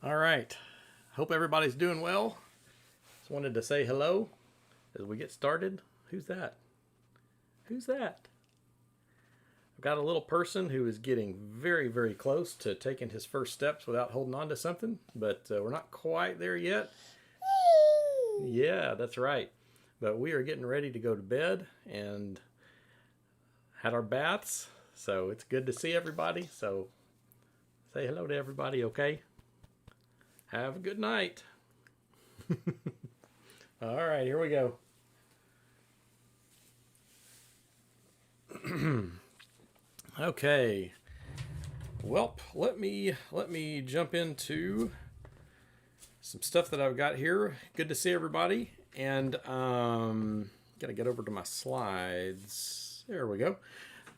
All right. Hope everybody's doing well. Just wanted to say hello as we get started. Who's that? Who's that? I've got a little person who is getting very, very close to taking his first steps without holding on to something, but we're not quite there yet. Yeah, that's right. But we are getting ready to go to bed and had our baths. So it's good to see everybody. So say hello to everybody, okay? Have a good night. All right, here we go. Okay. Well, let me jump into some stuff that I've got here. Good to see everybody, and gotta get over to my slides. There we go.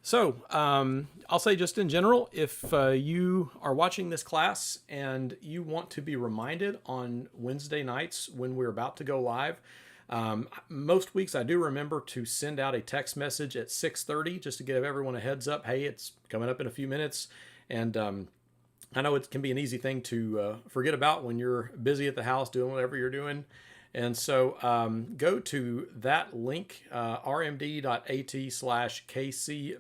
So I'll say just in general, if you are watching this class and you want to be reminded on Wednesday nights when we're about to go live, most weeks I do remember to send out a text message at 6:30 just to give everyone a heads up. Hey, it's coming up in a few minutes. And I know it can be an easy thing to forget about when you're busy at the house doing whatever you're doing. And so go to that link, rmd.at/KC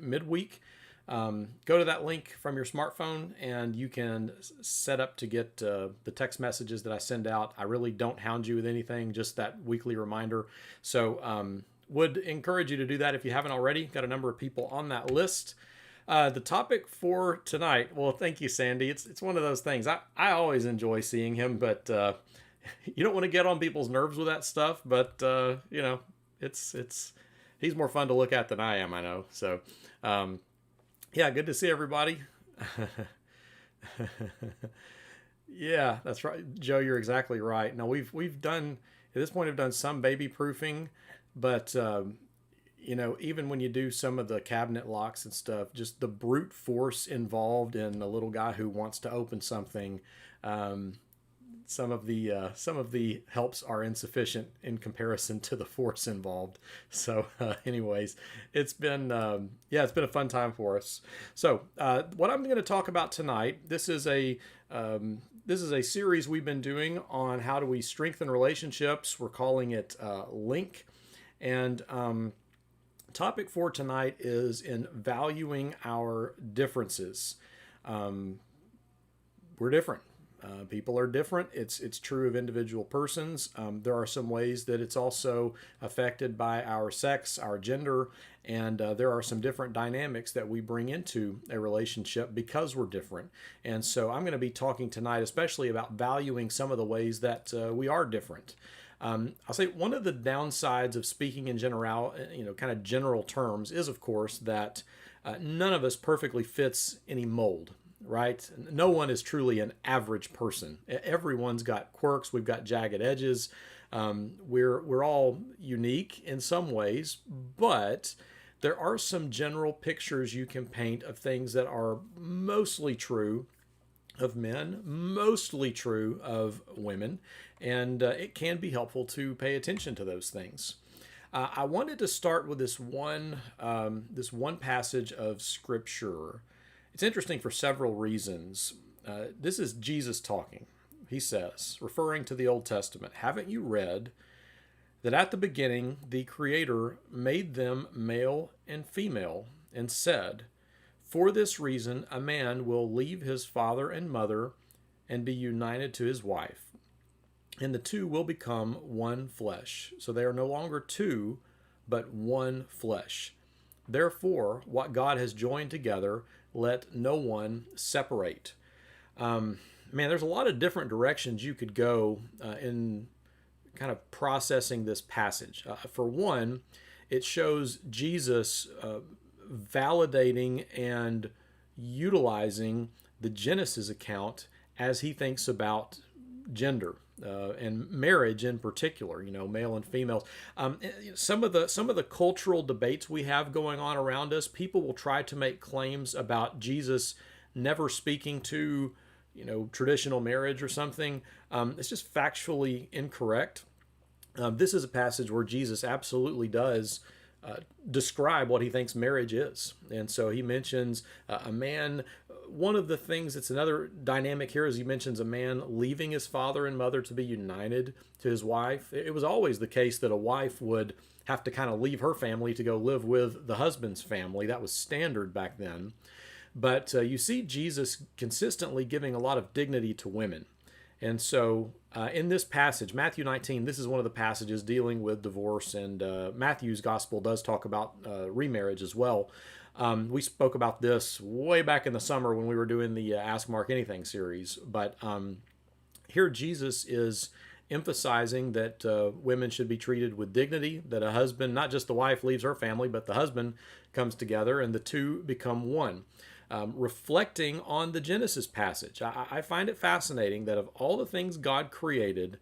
midweek. Go to that link from your smartphone and you can set up to get the text messages that I send out. I really don't hound you with anything, just that weekly reminder. So would encourage you to do that if you haven't already. Got a number of people on that list. The topic for tonight, well, thank you, Sandy. It's one of those things. I always enjoy seeing him, but you don't want to get on people's nerves with that stuff. But you know, it's he's more fun to look at than I am. I know. So yeah, good to see everybody. Yeah, that's right, Joe. You're exactly right. Now we've done at this point. We've done some baby proofing, but you know, even when you do some of the cabinet locks and stuff, just the brute force involved in a little guy who wants to open something. Some of the helps are insufficient in comparison to the force involved. So, anyways, it's been it's been a fun time for us. So, what I'm going to talk about tonight, this is a series we've been doing on how do we strengthen relationships. We're calling it Link, and topic for tonight is in valuing our differences. We're different. People are different. It's true of individual persons. There are some ways that it's also affected by our sex, our gender, and there are some different dynamics that we bring into a relationship because we're different. And so I'm going to be talking tonight especially about valuing some of the ways that we are different. I'll say one of the downsides of speaking in general, kind of general terms, is of course that none of us perfectly fits any mold. Right? No one is truly an average person. Everyone's got quirks. We've got jagged edges. We're all unique in some ways, but there are some general pictures you can paint of things that are mostly true of men, mostly true of women, and it can be helpful to pay attention to those things. I wanted to start with this one passage of Scripture. It's interesting for several reasons. This is Jesus talking. He says, referring to the Old Testament, haven't you read that at the beginning the Creator made them male and female and said, for this reason a man will leave his father and mother and be united to his wife, and the two will become one flesh. So they are no longer two, but one flesh. Therefore, what God has joined together, let no one separate. There's a lot of different directions you could go in kind of processing this passage. For one, it shows Jesus validating and utilizing the Genesis account as he thinks about gender. And marriage in particular, male and female. Some of the cultural debates we have going on around us, people will try to make claims about Jesus never speaking to, traditional marriage or something. It's just factually incorrect. This is a passage where Jesus absolutely does describe what he thinks marriage is. And so he mentions a man one of the things that's another dynamic here, as he mentions, a man leaving his father and mother to be united to his wife. It was always the case that a wife would have to kind of leave her family to go live with the husband's family. That was standard back then. But you see Jesus consistently giving a lot of dignity to women. And so in this passage, Matthew 19, this is one of the passages dealing with divorce, and Matthew's gospel does talk about remarriage as well. We spoke about this way back in the summer when we were doing the Ask Mark Anything series. But here Jesus is emphasizing that women should be treated with dignity, that a husband, not just the wife leaves her family, but the husband comes together and the two become one. Reflecting on the Genesis passage, I find it fascinating that of all the things God created,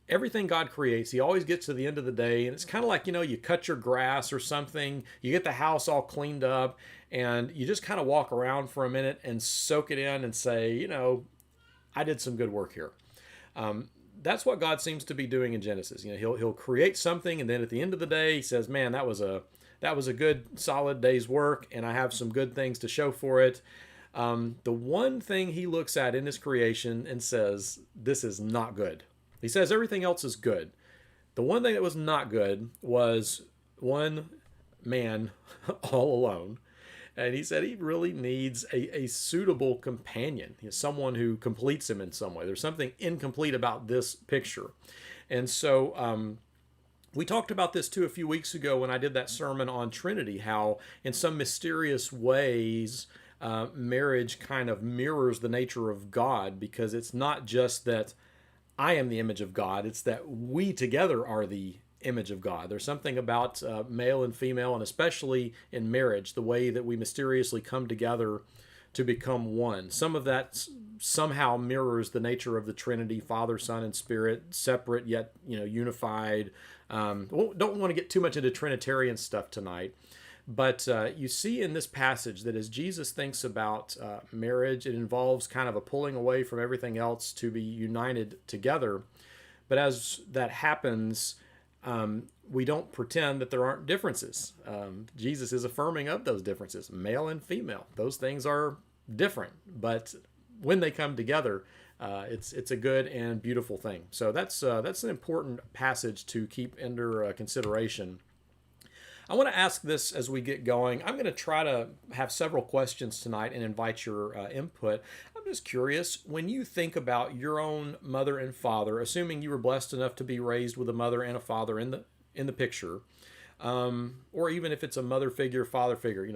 everything God creates, he always gets to the end of the day, and it's kind of like, you cut your grass or something, you get the house all cleaned up, and you just kind of walk around for a minute and soak it in and say, I did some good work here. That's what God seems to be doing in Genesis. He'll create something, and then at the end of the day, he says, man, that was a good, solid day's work, and I have some good things to show for it. The one thing he looks at in his creation and says, this is not good. He says everything else is good. The one thing that was not good was one man all alone. And he said he really needs a suitable companion, someone who completes him in some way. There's something incomplete about this picture. And so we talked about this too a few weeks ago when I did that sermon on Trinity, how in some mysterious ways marriage kind of mirrors the nature of God, because it's not just that I am the image of God, it's that we together are the image of God. There's something about male and female, and especially in marriage, the way that we mysteriously come together to become one. Some of that somehow mirrors the nature of the Trinity, Father, Son, and Spirit, separate yet unified. Don't want to get too much into Trinitarian stuff tonight, but you see in this passage that as Jesus thinks about marriage, it involves kind of a pulling away from everything else to be united together. But as that happens, we don't pretend that there aren't differences. Jesus is affirming of those differences, male and female. Those things are different, but when they come together, it's a good and beautiful thing. So that's an important passage to keep under consideration. I want to ask this as we get going. I'm going to try to have several questions tonight and invite your input. I'm just curious, when you think about your own mother and father, assuming you were blessed enough to be raised with a mother and a father in the picture, or even if it's a mother figure, father figure,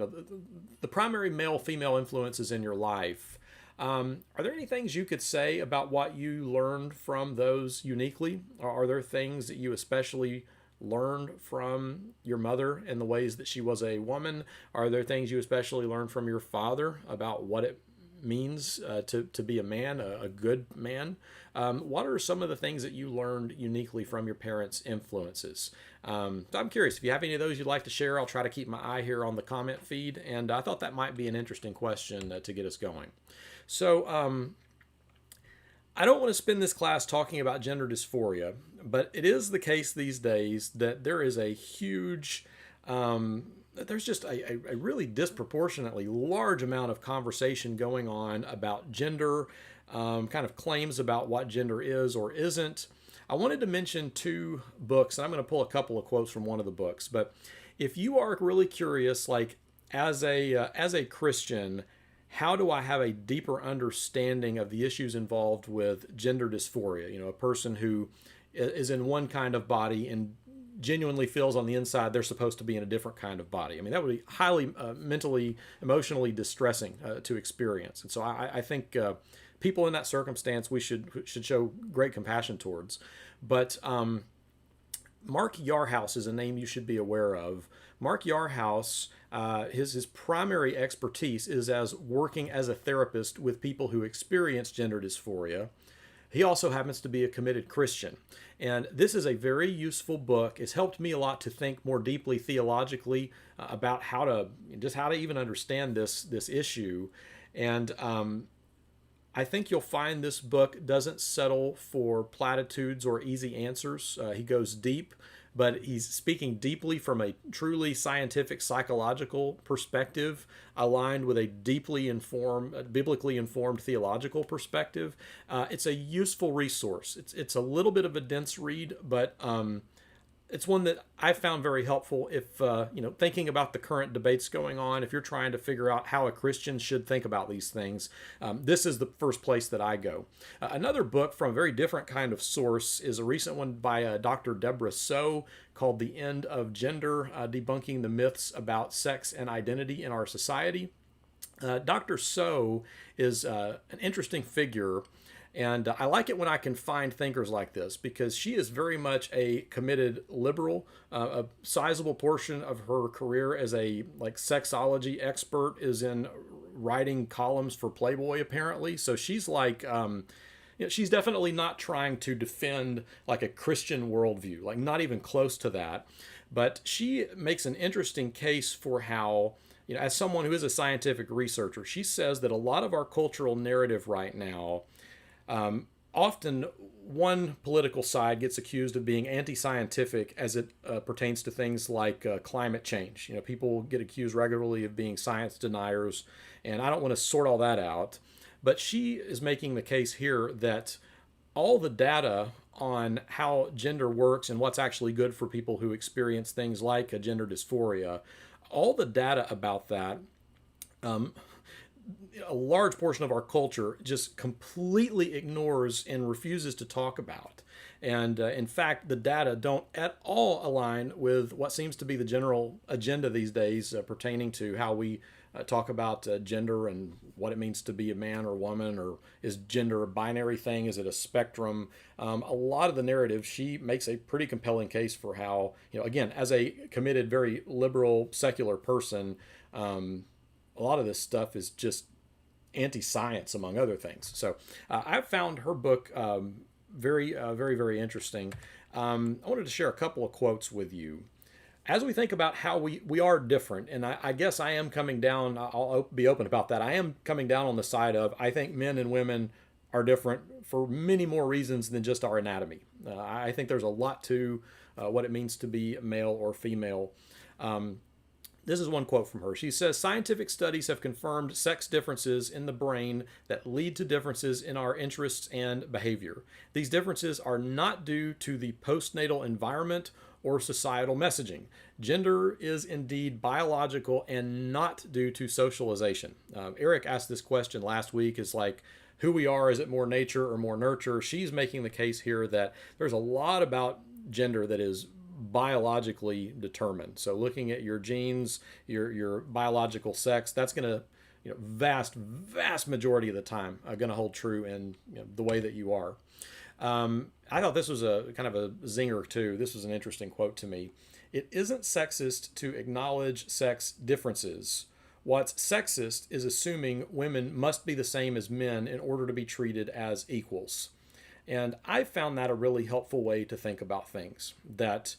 the primary male-female influences in your life, are there any things you could say about what you learned from those uniquely? Or are there things that you especially learned from your mother in the ways that she was a woman? Are there things you especially learned from your father about what it means to be a man, a good man? What are some of the things that you learned uniquely from your parents' influences? So I'm curious, if you have any of those you'd like to share, I'll try to keep my eye here on the comment feed, and I thought that might be an interesting question to get us going. So I don't want to spend this class talking about gender dysphoria, but it is the case these days that there is a huge, there's just a really disproportionately large amount of conversation going on about gender, kind of claims about what gender is or isn't. I wanted to mention two books, and I'm going to pull a couple of quotes from one of the books, but if you are really curious, like as a Christian, how do I have a deeper understanding of the issues involved with gender dysphoria? A person who is in one kind of body and genuinely feels on the inside they're supposed to be in a different kind of body. I mean, that would be highly mentally, emotionally distressing to experience. And so I think people in that circumstance we should show great compassion towards. But Mark Yarhouse is a name you should be aware of. Mark Yarhouse, his primary expertise is as working as a therapist with people who experience gender dysphoria. He also happens to be a committed Christian. And this is a very useful book. It's helped me a lot to think more deeply theologically about how to even understand this issue. And I think you'll find this book doesn't settle for platitudes or easy answers. He goes deep. but he's speaking deeply from a truly scientific psychological perspective, aligned with a deeply informed, biblically informed theological perspective. It's a useful resource. It's a little bit of a dense read, but it's one that I found very helpful if, thinking about the current debates going on, if you're trying to figure out how a Christian should think about these things, this is the first place that I go. Another book from a very different kind of source is a recent one by Dr. Deborah So called The End of Gender, Debunking the Myths About Sex and Identity in Our Society. Dr. So is an interesting figure. And I like it when I can find thinkers like this because she is very much a committed liberal. A sizable portion of her career as a sexology expert is in writing columns for Playboy, apparently. So she's she's definitely not trying to defend like a Christian worldview, like not even close to that. But she makes an interesting case for how, as someone who is a scientific researcher, she says that a lot of our cultural narrative right now, often one political side gets accused of being anti-scientific as it pertains to things like climate change. People get accused regularly of being science deniers, and I don't want to sort all that out. But she is making the case here that all the data on how gender works and what's actually good for people who experience things like gender dysphoria, all the data about that, a large portion of our culture just completely ignores and refuses to talk about. And in fact, the data don't at all align with what seems to be the general agenda these days pertaining to how we talk about gender and what it means to be a man or woman, or is gender a binary thing? Is it a spectrum? A lot of the narrative, she makes a pretty compelling case for how, again, as a committed, very liberal, secular person, a lot of this stuff is just anti-science, among other things. So I've found her book very, very interesting. I wanted to share a couple of quotes with you. As we think about how we are different, and I guess I am coming down, I'll be open about that, I am coming down on the side of, I think men and women are different for many more reasons than just our anatomy. I think there's a lot to what it means to be male or female. This is one quote from her. She says, "Scientific studies have confirmed sex differences in the brain that lead to differences in our interests and behavior. These differences are not due to the postnatal environment or societal messaging. Gender is indeed biological and not due to socialization." Eric asked this question last week, is like, who we are, is it more nature or more nurture? She's making the case here that there's a lot about gender that is biologically determined. So looking at your genes, your biological sex, that's going to, vast majority of the time going to hold true in the way that you are. I thought this was a kind of a zinger too. This was an interesting quote to me. "It isn't sexist to acknowledge sex differences. What's sexist is assuming women must be the same as men in order to be treated as equals." And I found that a really helpful way to think about things, that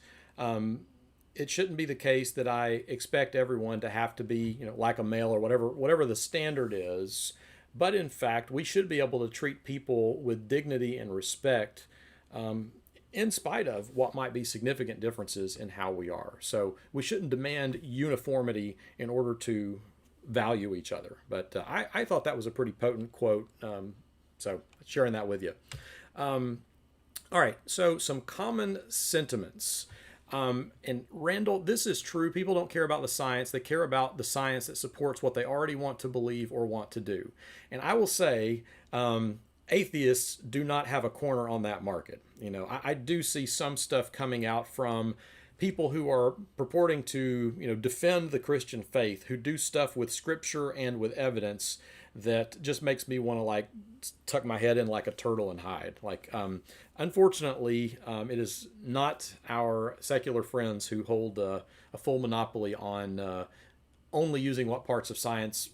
it shouldn't be the case that I expect everyone to have to be, like a male or whatever the standard is. But in fact, we should be able to treat people with dignity and respect in spite of what might be significant differences in how we are. So we shouldn't demand uniformity in order to value each other. But I thought that was a pretty potent quote, so sharing that with you. All right, so some common sentiments. And Randall, this is true. People don't care about the science. They care about the science that supports what they already want to believe or want to do. And I will say, atheists do not have a corner on that market. I do see some stuff coming out from people who are purporting to, defend the Christian faith, who do stuff with scripture and with evidence that just makes me want to tuck my head in like a turtle and hide. Unfortunately, it is not our secular friends who hold a full monopoly on only using what parts of science,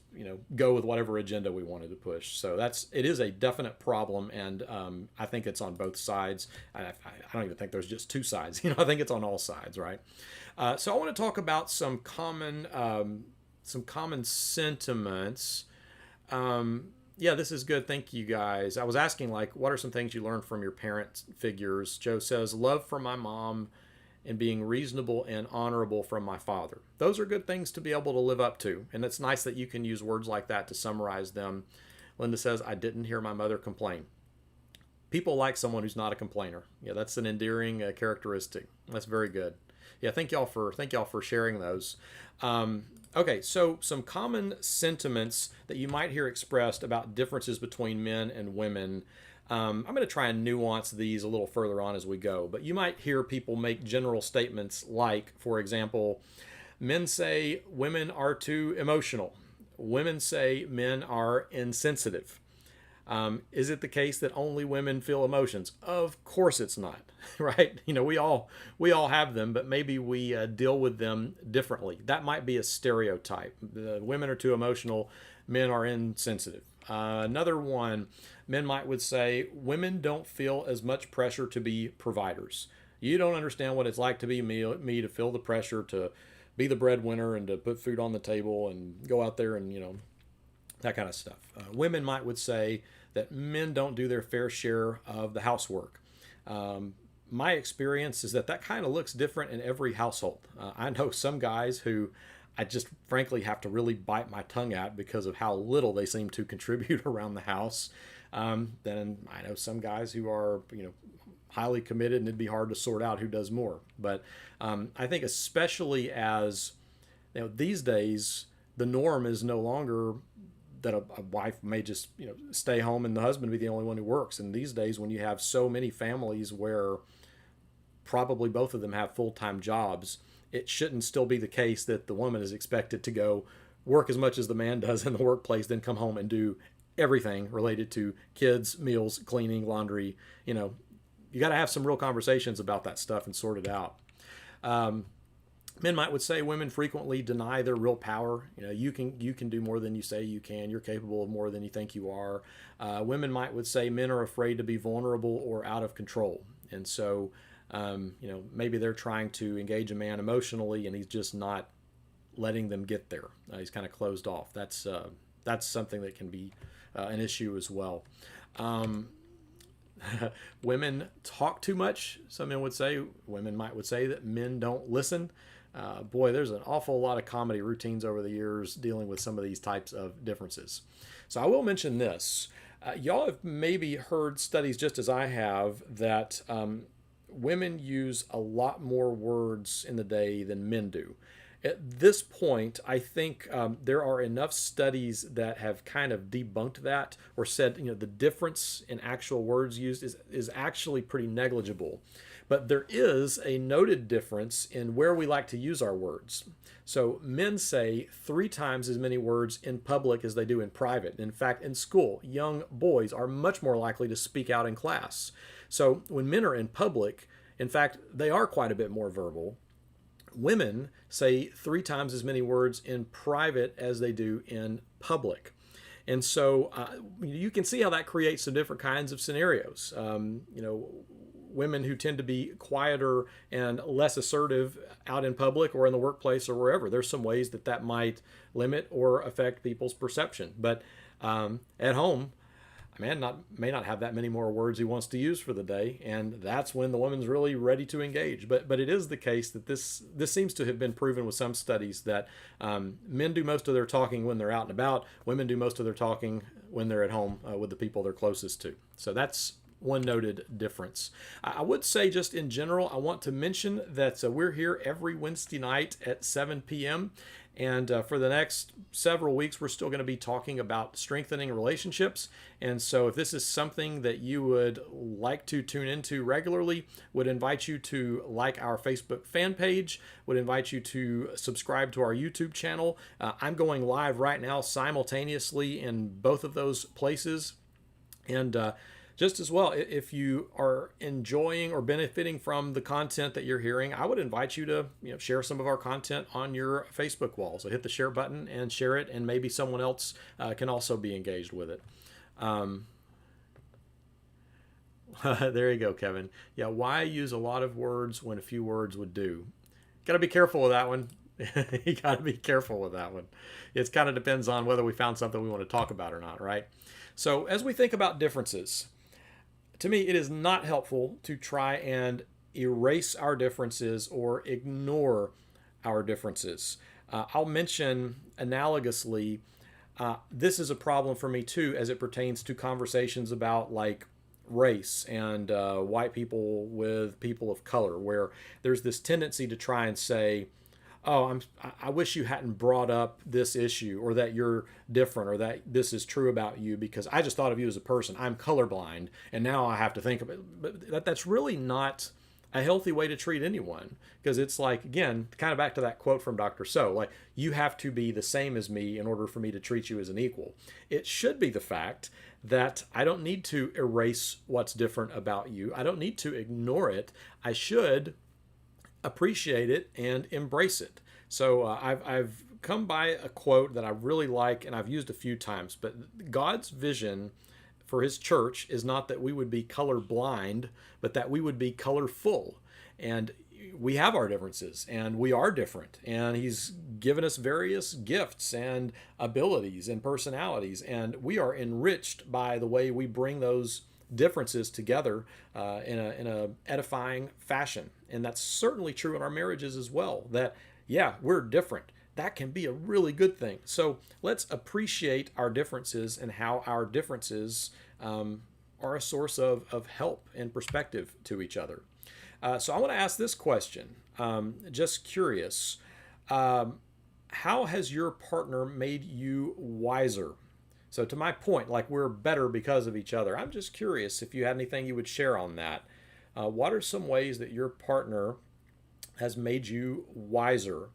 go with whatever agenda we wanted to push. So it is a definite problem, and I think it's on both sides. I don't even think there's just two sides. I think it's on all sides, right? So I want to talk about some common sentiments. Yeah, this is good. Thank you, guys. I was asking, what are some things you learned from your parent figures? Joe says, love for my mom and being reasonable and honorable from my Father. Those are good things to be able to live up to. And it's nice that you can use words like that to summarize them. Linda says, I didn't hear my mother complain. People like someone who's not a complainer. Yeah, that's an endearing characteristic. That's very good. Yeah, thank y'all for sharing those. Okay, so some common sentiments that you might hear expressed about differences between men and women. I'm going to try and nuance these a little further on as we go, but you might hear people make general statements like, for example, men say women are too emotional. Women say men are insensitive. Is it the case that only women feel emotions? Of course it's not, right? We all have them, but maybe we deal with them differently. That might be a stereotype. Women are too emotional, men are insensitive. Another one, men would say women don't feel as much pressure to be providers. You don't understand what it's like to be me to feel the pressure to be the breadwinner and to put food on the table and go out there and that kind of stuff. Women would say that men don't do their fair share of the housework. My experience is that kind of looks different in every household. I know some guys who I just frankly have to really bite my tongue at because of how little they seem to contribute around the house. Then I know some guys who are, highly committed, and it'd be hard to sort out who does more. But I think especially as these days, the norm is no longer that a wife may just stay home and the husband be the only one who works. And these days, when you have so many families where probably both of them have full-time jobs, it shouldn't still be the case that the woman is expected to go work as much as the man does in the workplace, then come home and do everything related to kids, meals, cleaning, laundry. You got to have some real conversations about that stuff and sort it out. Men would say women frequently deny their real power. You can do more than you say you can. You're capable of more than you think you are. Women would say men are afraid to be vulnerable or out of control. And so, maybe they're trying to engage a man emotionally and he's just not letting them get there. He's kind of closed off. That's something that can be an issue as well. Women talk too much. Some men would say, women would say that men don't listen. Boy, there's an awful lot of comedy routines over the years dealing with some of these types of differences. So I will mention this. Y'all have maybe heard studies just as I have that women use a lot more words in the day than men do. At this point, I think there are enough studies that have kind of debunked that or said, the difference in actual words used is actually pretty negligible. But there is a noted difference in where we like to use our words. So men say 3 times as many words in public as they do in private. In fact, in school, young boys are much more likely to speak out in class. So when men are in public, in fact, they are quite a bit more verbal. Women say 3 times as many words in private as they do in public. And so you can see how that creates some different kinds of scenarios. Women who tend to be quieter and less assertive out in public or in the workplace or wherever. There's some ways that might limit or affect people's perception. But at home, a man may not have that many more words he wants to use for the day, and that's when the woman's really ready to engage. But it is the case that this seems to have been proven with some studies that men do most of their talking when they're out and about. Women do most of their talking when they're at home with the people they're closest to. So that's one noted difference. I would say just in general, I want to mention that we're here every Wednesday night at 7 p.m. And for the next several weeks, we're still going to be talking about strengthening relationships. And so if this is something that you would like to tune into regularly, would invite you to like our Facebook fan page, would invite you to subscribe to our YouTube channel. I'm going live right now simultaneously in both of those places. And just as well, if you are enjoying or benefiting from the content that you're hearing, I would invite you to share some of our content on your Facebook wall. So hit the share button and share it, and maybe someone else can also be engaged with it. There you go, Kevin. Yeah, why use a lot of words when a few words would do? Got to be careful with that one. You got to be careful with that one. It kind of depends on whether we found something we want to talk about or not, right? So as we think about differences, to me, it is not helpful to try and erase our differences or ignore our differences. I'll mention analogously, this is a problem for me too as it pertains to conversations about like race and white people with people of color, where there's this tendency to try and say, oh, I wish you hadn't brought up this issue, or that you're different, or that this is true about you because I just thought of you as a person. I'm colorblind and now I have to think of it. But that's really not a healthy way to treat anyone, because it's like, again, kind of back to that quote from Dr. So, like, you have to be the same as me in order for me to treat you as an equal. It should be the fact that I don't need to erase what's different about you. I don't need to ignore it. I should appreciate it and embrace it. So I've come by a quote that I really like and I've used a few times, but God's vision for his church is not that we would be colorblind, but that we would be colorful. And we have our differences and we are different. And he's given us various gifts and abilities and personalities. And we are enriched by the way we bring those differences together in a edifying fashion. And that's certainly true in our marriages as well, that, yeah, we're different. That can be a really good thing. So let's appreciate our differences and how our differences are a source of help and perspective to each other. So I want to ask this question, just curious. How has your partner made you wiser? So to my point, like, we're better because of each other. I'm just curious if you had anything you would share on that. What are some ways that your partner has made you wiser?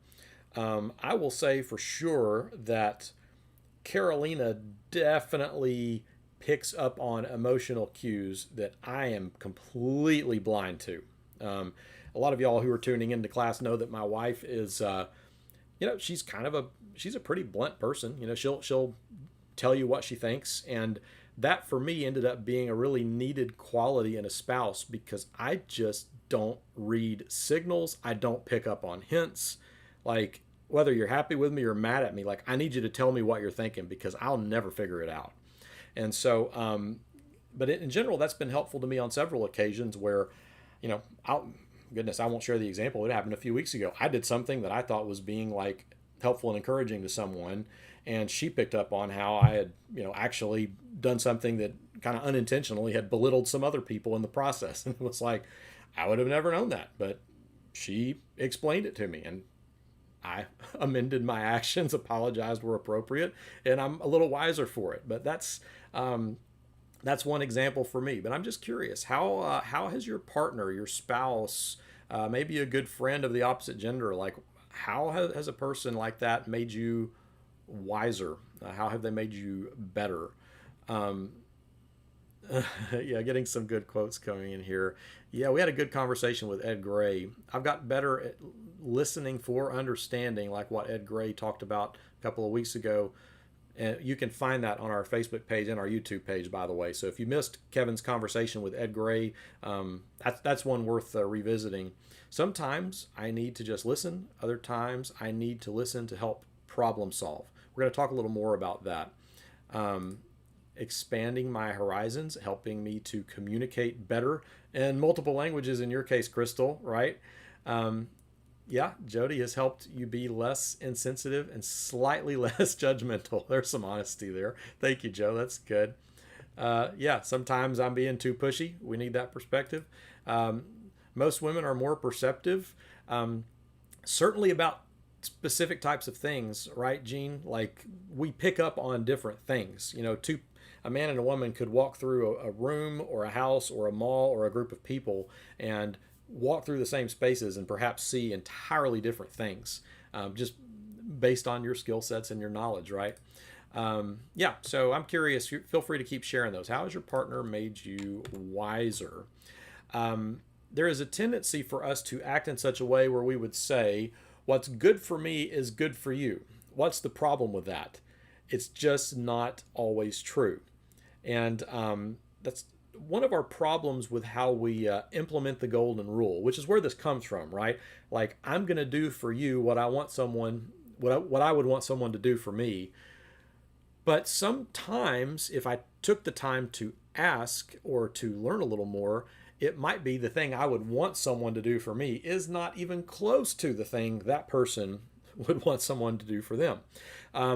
I will say for sure that Carolina definitely picks up on emotional cues that I am completely blind to. A lot of y'all who are tuning into class know that my wife is, she's a pretty blunt person. She'll tell you what she thinks, and that for me ended up being a really needed quality in a spouse, because I just don't read signals. I don't pick up on hints. Like, whether you're happy with me or mad at me, like, I need you to tell me what you're thinking, because I'll never figure it out. And so, but in general, that's been helpful to me on several occasions where, I won't share the example. It happened a few weeks ago. I did something that I thought was being like helpful and encouraging to someone, and she picked up on how I had, actually done something that kind of unintentionally had belittled some other people in the process. And it was like, I would have never known that, but she explained it to me, and I amended my actions, apologized where appropriate, and I'm a little wiser for it. But that's one example for me. But I'm just curious, how has your partner, your spouse, maybe a good friend of the opposite gender, like, how has a person like that made you wiser? How have they made you better? Yeah, getting some good quotes coming in here. Yeah, we had a good conversation with Ed Gray. I've got better at listening for understanding, like what Ed Gray talked about a couple of weeks ago. And you can find that on our Facebook page and our YouTube page, by the way. So if you missed Kevin's conversation with Ed Gray, that's one worth revisiting. Sometimes I need to just listen. Other times I need to listen to help problem solve. We're going to talk a little more about that. Expanding my horizons, helping me to communicate better in multiple languages, in your case, Crystal, right? Yeah, Jody has helped you be less insensitive and slightly less judgmental. There's some honesty there. Thank you, Joe. That's good. Yeah, sometimes I'm being too pushy. We need that perspective. Most women are more perceptive, certainly about specific types of things, right, Gene? Like, we pick up on different things. A man and a woman could walk through a room or a house or a mall or a group of people and walk through the same spaces and perhaps see entirely different things, just based on your skill sets and your knowledge, right? Yeah, so I'm curious. Feel free to keep sharing those. How has your partner made you wiser? There is a tendency for us to act in such a way where we would say, what's good for me is good for you. What's the problem with that? It's just not always true. And that's one of our problems with how we implement the golden rule, which is where this comes from, right? Like, I'm going to do for you what I want someone, what I would want someone to do for me. But sometimes if I took the time to ask or to learn a little more, it might be the thing I would want someone to do for me is not even close to the thing that person would want someone to do for them.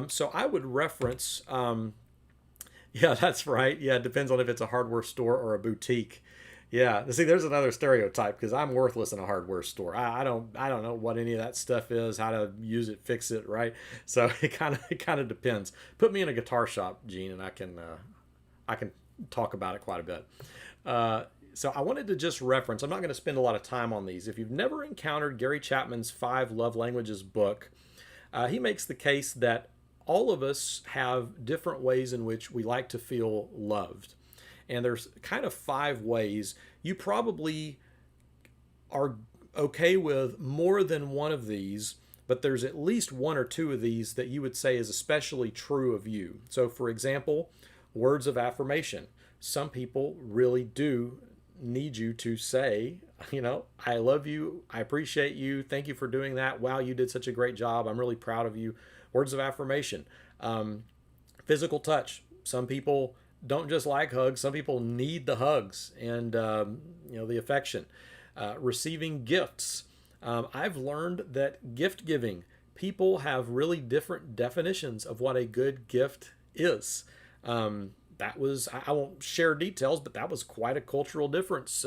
So I would reference, yeah, that's right. Yeah, it depends on if it's a hardware store or a boutique. Yeah, see, there's another stereotype because I'm worthless in a hardware store. I don't know what any of that stuff is, how to use it, fix it, right? So it kind of depends. Put me in a guitar shop, Gene, and I can talk about it quite a bit. So I wanted to just reference. I'm not going to spend a lot of time on these. If you've never encountered Gary Chapman's 5 Love Languages book, he makes the case that all of us have different ways in which we like to feel loved. And there's kind of 5 ways. You probably are okay with more than one of these, but there's at least 1 or 2 of these that you would say is especially true of you. So, for example, words of affirmation. Some people really do need you to say, I love you, I appreciate you, thank you for doing that, wow, you did such a great job, I'm really proud of you. Words of affirmation. Physical touch. Some people don't just like hugs, some people need the hugs and the affection. Receiving gifts. I've learned that gift giving, people have really different definitions of what a good gift is. That was, I won't share details, but that was quite a cultural difference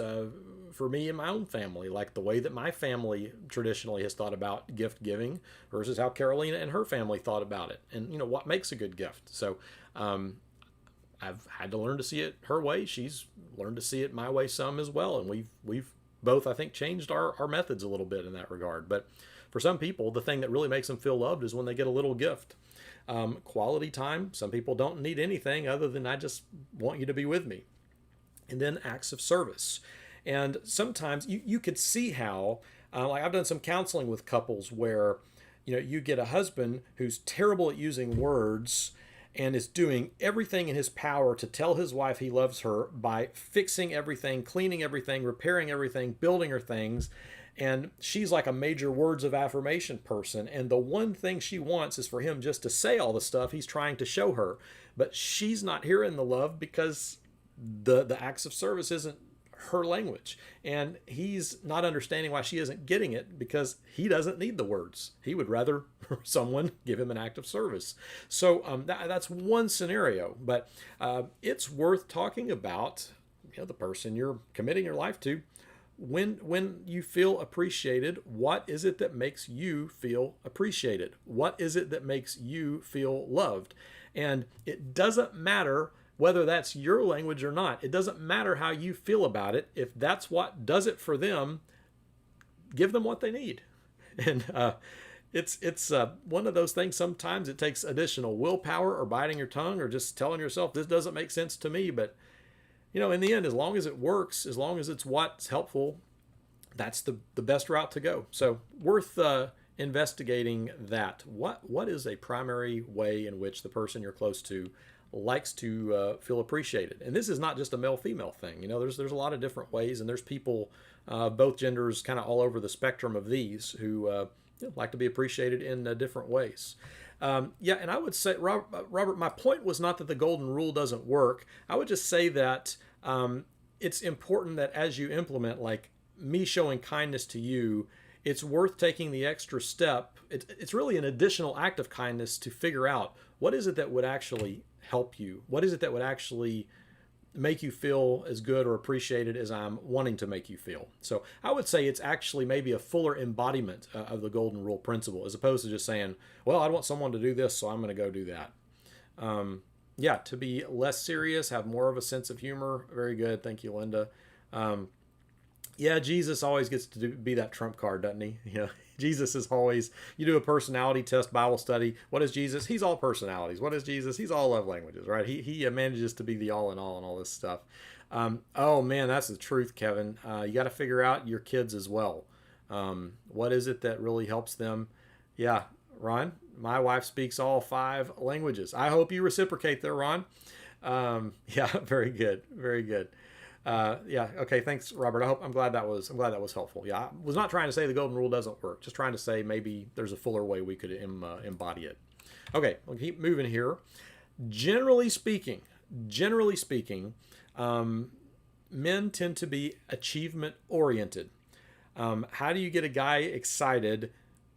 for me and my own family, like the way that my family traditionally has thought about gift giving versus how Carolina and her family thought about it, and what makes a good gift. So I've had to learn to see it her way. She's learned to see it my way some as well, and we've both, I think, changed our methods a little bit in that regard. But for some people, the thing that really makes them feel loved is when they get a little gift. Quality time. Some people don't need anything other than I just want you to be with me. And then acts of service. And sometimes you could see how, like I've done some counseling with couples where, you get a husband who's terrible at using words and is doing everything in his power to tell his wife he loves her by fixing everything, cleaning everything, repairing everything, building her things. And she's like a major words of affirmation person. And the one thing she wants is for him just to say all the stuff he's trying to show her. But she's not hearing the love because the acts of service isn't her language. And he's not understanding why she isn't getting it because he doesn't need the words. He would rather someone give him an act of service. So that's one scenario. But it's worth talking about the person you're committing your life to. When you feel appreciated, what is it that makes you feel appreciated? What is it that makes you feel loved? And it doesn't matter whether that's your language or not. It doesn't matter how you feel about it. If that's what does it for them, give them what they need. And it's one of those things. Sometimes it takes additional willpower or biting your tongue or just telling yourself, this doesn't make sense to me. But in the end, as long as it works, as long as it's what's helpful, that's the best route to go. So worth investigating that. What is a primary way in which the person you're close to likes to feel appreciated? And this is not just a male-female thing. There's a lot of different ways, and there's people, both genders, kind of all over the spectrum of these who like to be appreciated in different ways. And I would say, Robert, my point was not that the golden rule doesn't work. I would just say that it's important that as you implement, like me showing kindness to you, it's worth taking the extra step. It's really an additional act of kindness to figure out what is it that would actually help you? What is it that would actually make you feel as good or appreciated as I'm wanting to make you feel? So I would say it's actually maybe a fuller embodiment of the golden rule principle, as opposed to just saying, well, I want someone to do this, so I'm going to go do that. To be less serious, have more of a sense of humor. Very good. Thank you, Linda. Jesus always gets to be that trump card, doesn't he? Jesus is always, you do a personality test Bible study. What is Jesus? He's all personalities. What is Jesus? He's all love languages, right? He manages to be the all in all and all this stuff. Oh man, that's the truth, Kevin. You got to figure out your kids as well. What is it that really helps them? Yeah, Ron, my wife speaks all 5 languages. I hope you reciprocate there, Ron. Very good. Very good. Okay. Thanks, Robert. I'm glad that was helpful. Yeah. I was not trying to say the golden rule doesn't work. Just trying to say maybe there's a fuller way we could embody it. Okay. We'll keep moving here. Generally speaking, men tend to be achievement oriented. How do you get a guy excited?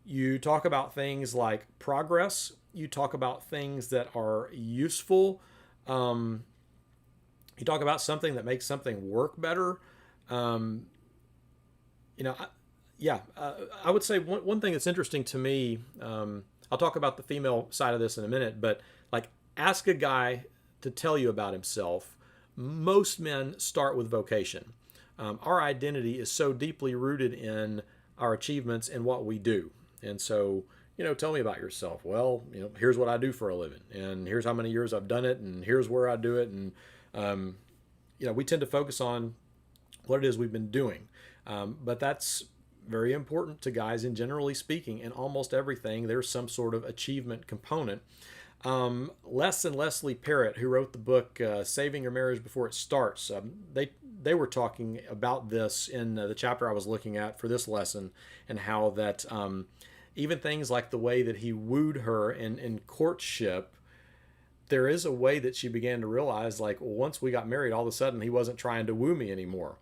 You talk about things like progress. You talk about things that are useful. You talk about something that makes something work better. Um, you know, I, yeah, I would say one thing that's interesting to me. I'll talk about the female side of this in a minute, but like ask a guy to tell you about himself. Most men start with vocation. Our identity is so deeply rooted in our achievements and what we do. And so, tell me about yourself. Well, here's what I do for a living, and here's how many years I've done it, and here's where I do it. And, we tend to focus on what it is we've been doing. But that's very important to guys, and generally speaking, in almost everything, there's some sort of achievement component. Les and Leslie Parrott, who wrote the book Saving Your Marriage Before It Starts, they were talking about this in the chapter I was looking at for this lesson, and how that even things like the way that he wooed her in courtship, there is a way that she began to realize, like, well, once we got married, all of a sudden he wasn't trying to woo me anymore.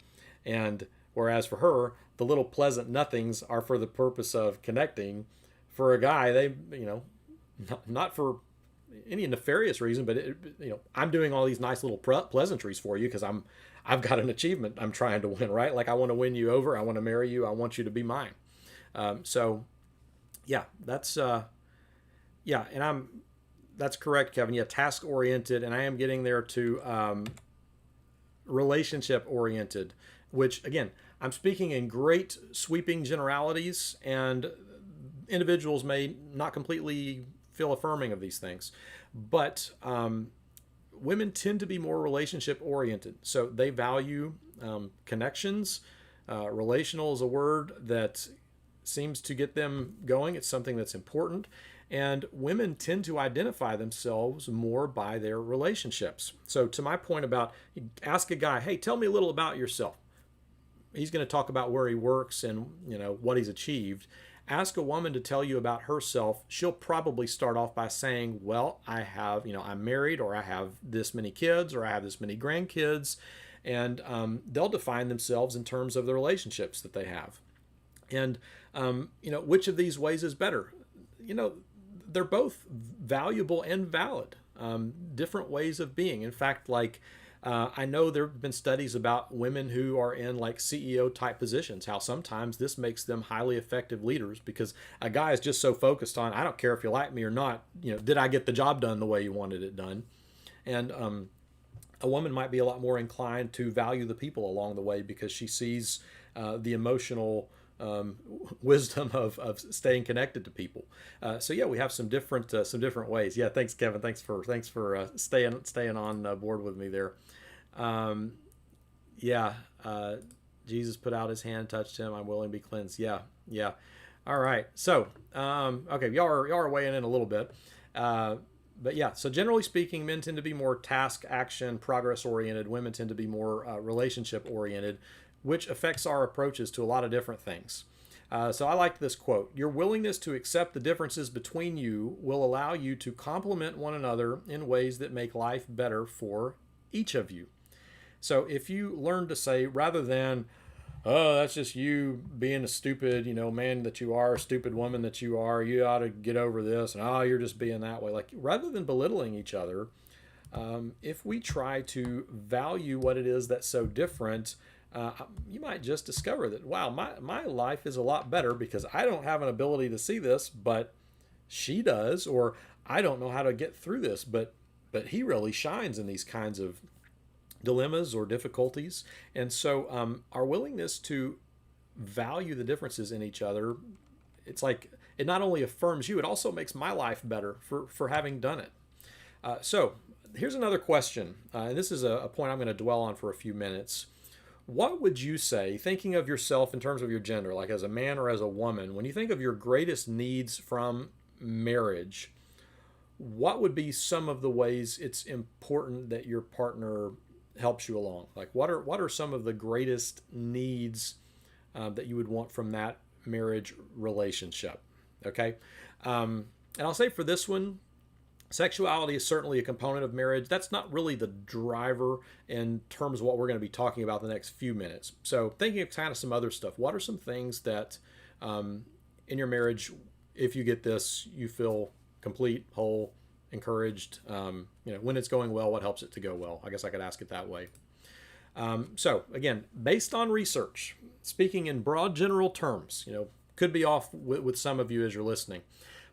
And whereas for her, the little pleasant nothings are for the purpose of connecting. For a guy, they, not for any nefarious reason, but I'm doing all these nice little pleasantries for you because I've got an achievement I'm trying to win, right? Like I want to win you over, I want to marry you, I want you to be mine. So yeah, that's and that's correct, Kevin. Yeah, task oriented, and I am getting there to relationship oriented, which again, I'm speaking in great sweeping generalities, and individuals may not completely feel affirming of these things, but women tend to be more relationship oriented. So they value connections. Relational is a word that seems to get them going. It's something that's important. And women tend to identify themselves more by their relationships. So to my point about ask a guy, hey, tell me a little about yourself. He's going to talk about where he works and what he's achieved. Ask a woman to tell you about herself. She'll probably start off by saying, well, I'm married, or I have this many kids, or I have this many grandkids. And they'll define themselves in terms of the relationships that they have. And, which of these ways is better? They're both valuable and valid, different ways of being. In fact, I know there have been studies about women who are in like CEO type positions, how sometimes this makes them highly effective leaders because a guy is just so focused on, I don't care if you like me or not, did I get the job done the way you wanted it done? And a woman might be a lot more inclined to value the people along the way because she sees the emotional wisdom of staying connected to people. So yeah, we have some different ways. Yeah, thanks, Kevin. Thanks for staying on board with me there. Jesus put out his hand, touched him. I'm willing to be cleansed. Yeah. All right. So okay, y'all are weighing in a little bit. But yeah, so generally speaking, men tend to be more task, action, progress oriented. Women tend to be more relationship oriented, which affects our approaches to a lot of different things. So I like this quote. Your willingness to accept the differences between you will allow you to complement one another in ways that make life better for each of you. So if you learn to say, rather than, oh, that's just you being a stupid, man that you are, a stupid woman that you are, you ought to get over this, and oh, you're just being that way. Like, rather than belittling each other, if we try to value what it is that's so different, you might just discover that, wow, my life is a lot better because I don't have an ability to see this, but she does, or I don't know how to get through this, but he really shines in these kinds of dilemmas or difficulties. And so our willingness to value the differences in each other, it's like it not only affirms you, it also makes my life better for having done it. So here's another question, and this is a point I'm going to dwell on for a few minutes. What would you say, thinking of yourself in terms of your gender, like as a man or as a woman, when you think of your greatest needs from marriage, what would be some of the ways it's important that your partner helps you along? Like what are some of the greatest needs that you would want from that marriage relationship? Okay. And I'll say for this one, Sexuality is certainly a component of marriage. That's not really the driver in terms of what we're going to be talking about the next few minutes. So, thinking of kind of some other stuff, what are some things that in your marriage, if you get this, you feel complete, whole, encouraged? When it's going well, what helps it to go well? I guess I could ask it that way. So, again, based on research, speaking in broad general terms, could be off with some of you as you're listening.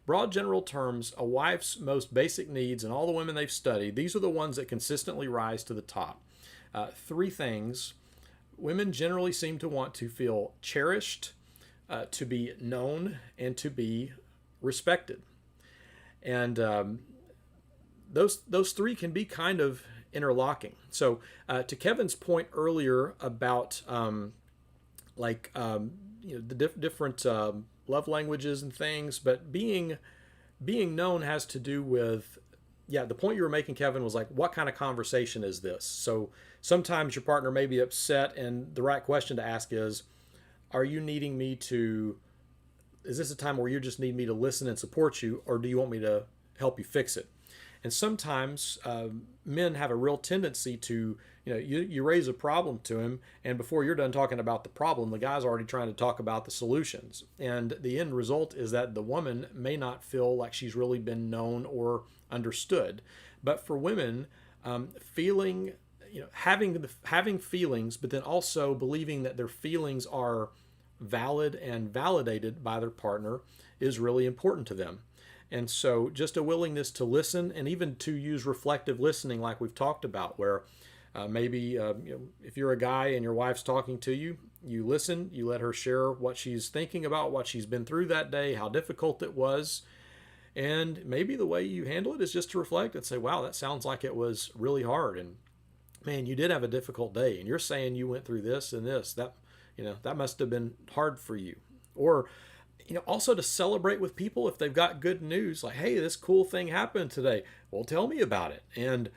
Broad general terms, a wife's most basic needs and all the women they've studied, these are the ones that consistently rise to the top. Three things. Women generally seem to want to feel cherished, to be known, and to be respected. And those three can be kind of interlocking. So to Kevin's point earlier about the different love languages and things, but being known has to do with, the point you were making, Kevin, was like, what kind of conversation is this? So sometimes your partner may be upset, and the right question to ask is, is this a time where you just need me to listen and support you, or do you want me to help you fix it? And sometimes men have a real tendency to, you raise a problem to him, and before you're done talking about the problem, the guy's already trying to talk about the solutions. And the end result is that the woman may not feel like she's really been known or understood. But for women, having feelings, but then also believing that their feelings are valid and validated by their partner is really important to them. And so just a willingness to listen, and even to use reflective listening like we've talked about, where maybe if you're a guy and your wife's talking to you, you listen, you let her share what she's thinking about, what she's been through that day, how difficult it was. And maybe the way you handle it is just to reflect and say, wow, that sounds like it was really hard. And man, you did have a difficult day. And you're saying you went through this and this. That must have been hard for you. Or also to celebrate with people if they've got good news, like, hey, this cool thing happened today. Well, tell me about it. And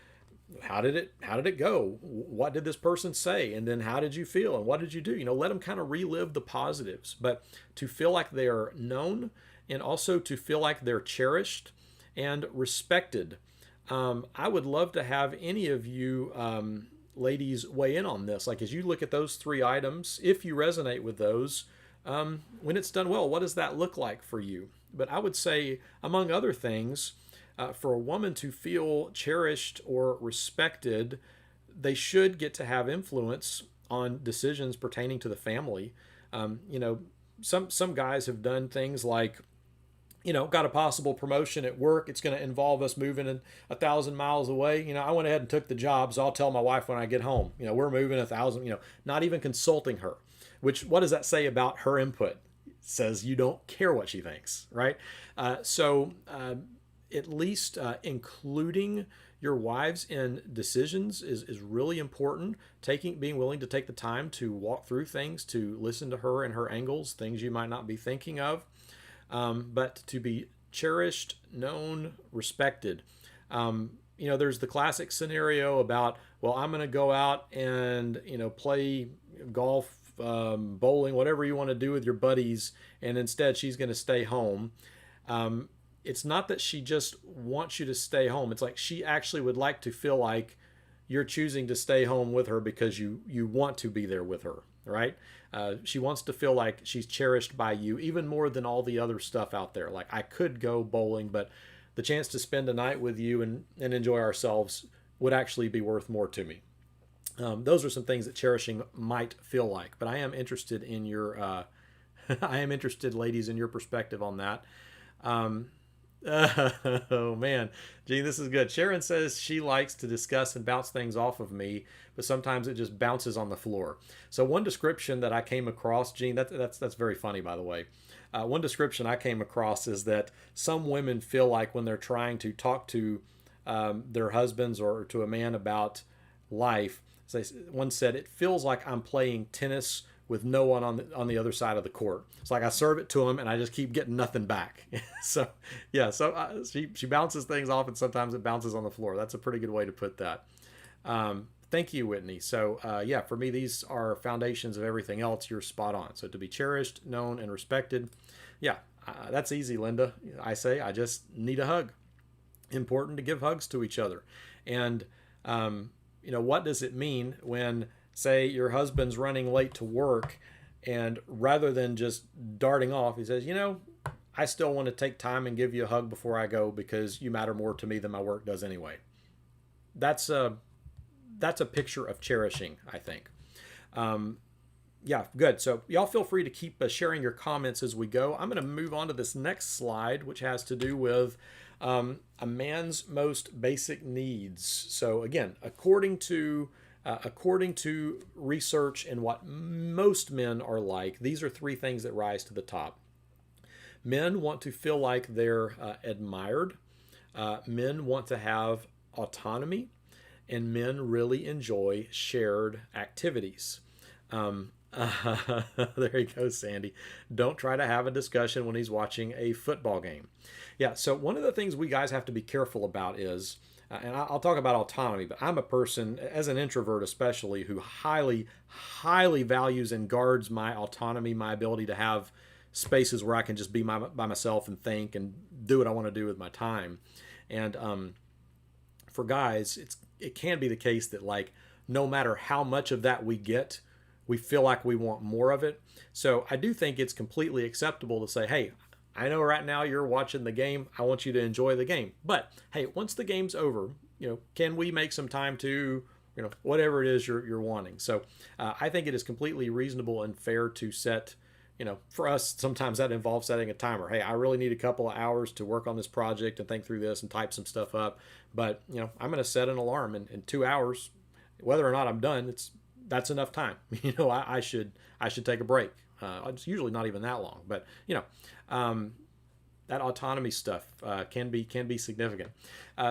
how did it go? What did this person say? And then how did you feel? And what did you do? Let them kind of relive the positives, but to feel like they're known, and also to feel like they're cherished and respected. I would love to have any of you ladies weigh in on this. Like, as you look at those three items, if you resonate with those, when it's done well, what does that look like for you? But I would say, among other things, for a woman to feel cherished or respected, they should get to have influence on decisions pertaining to the family. Some guys have done things like, got a possible promotion at work. It's going to involve us moving 1,000 miles away. I went ahead and took the job, so I'll tell my wife when I get home. We're moving 1,000. Not even consulting her. What does that say about her input? It says you don't care what she thinks, right? So at least including your wives in decisions is really important. Being willing to take the time to walk through things, to listen to her and her angles, things you might not be thinking of, but to be cherished, known, respected. There's the classic scenario about, well, I'm going to go out and play golf, bowling, whatever you want to do with your buddies, and instead she's going to stay home. It's not that she just wants you to stay home. It's like she actually would like to feel like you're choosing to stay home with her because you want to be there with her, right? She wants to feel like she's cherished by you even more than all the other stuff out there. Like, I could go bowling, but the chance to spend a night with you and enjoy ourselves would actually be worth more to me. Those are some things that cherishing might feel like. But I am interested in your, ladies, in your perspective on that. Oh man, Gene, this is good. Sharon says she likes to discuss and bounce things off of me, but sometimes it just bounces on the floor. So one description that I came across, Gene, that's very funny, by the way. One description I came across is that some women feel like when they're trying to talk to their husbands or to a man about life, one said, it feels like I'm playing tennis with no one on the other side of the court. It's like I serve it to him and I just keep getting nothing back. So she bounces things off, and sometimes it bounces on the floor. That's a pretty good way to put that. Thank you, Whitney. So for me, these are foundations of everything else. You're spot on. So to be cherished, known, and respected. Yeah, that's easy, Linda. I say I just need a hug. important to give hugs to each other. And, what does it mean when, say, your husband's running late to work, and rather than just darting off, he says, I still want to take time and give you a hug before I go because you matter more to me than my work does anyway. That's a picture of cherishing, I think. Yeah, good. So y'all feel free to keep sharing your comments as we go. I'm going to move on to this next slide, which has to do with a man's most basic needs. So again, according to research and what most men are like, these are three things that rise to the top. Men want to feel like they're admired. Men want to have autonomy, and men really enjoy shared activities. There you go, Sandy. Don't try to have a discussion when he's watching a football game. Yeah, so one of the things we guys have to be careful about is, and I'll talk about autonomy, but I'm a person, as an introvert especially, who highly, highly values and guards my autonomy, my ability to have spaces where I can just be by myself and think and do what I want to do with my time. And for guys, it can be the case that, like, no matter how much of that we get, we feel like we want more of it. So I do think it's completely acceptable to say, hey, I know right now you're watching the game. I want you to enjoy the game. But hey, once the game's over, can we make some time to, whatever it is you're wanting. So I think it is completely reasonable and fair to set, for us, sometimes that involves setting a timer. Hey, I really need a couple of hours to work on this project and think through this and type some stuff up. But, I'm going to set an alarm in 2 hours, whether or not I'm done, that's enough time. I should take a break. It's usually not even that long, but that autonomy stuff can be significant.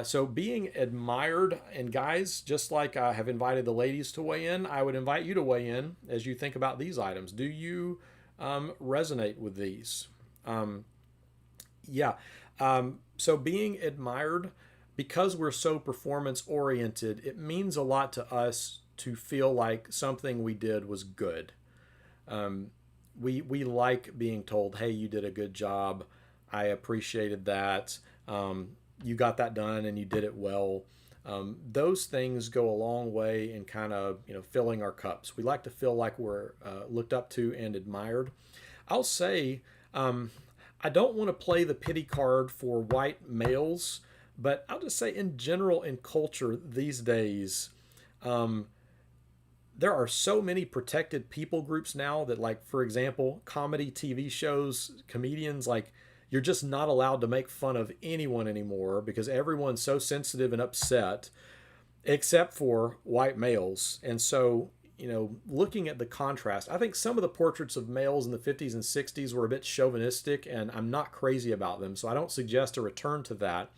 So being admired, and guys, just like I have invited the ladies to weigh in, I would invite you to weigh in as you think about these items. Do you resonate with these? So being admired, because we're so performance oriented, it means a lot to us to feel like something we did was good. We like being told, hey, you did a good job. I appreciated that. You got that done and you did it well. Those things go a long way in kind of, filling our cups. We like to feel like we're looked up to and admired. I'll say, I don't want to play the pity card for white males, but I'll just say in general, in culture these days, there are so many protected people groups now that, like, for example, comedy TV shows, comedians, like, you're just not allowed to make fun of anyone anymore because everyone's so sensitive and upset, except for white males. And so, looking at the contrast, I think some of the portraits of males in the 50s and 60s were a bit chauvinistic, and I'm not crazy about them, so I don't suggest a return to that.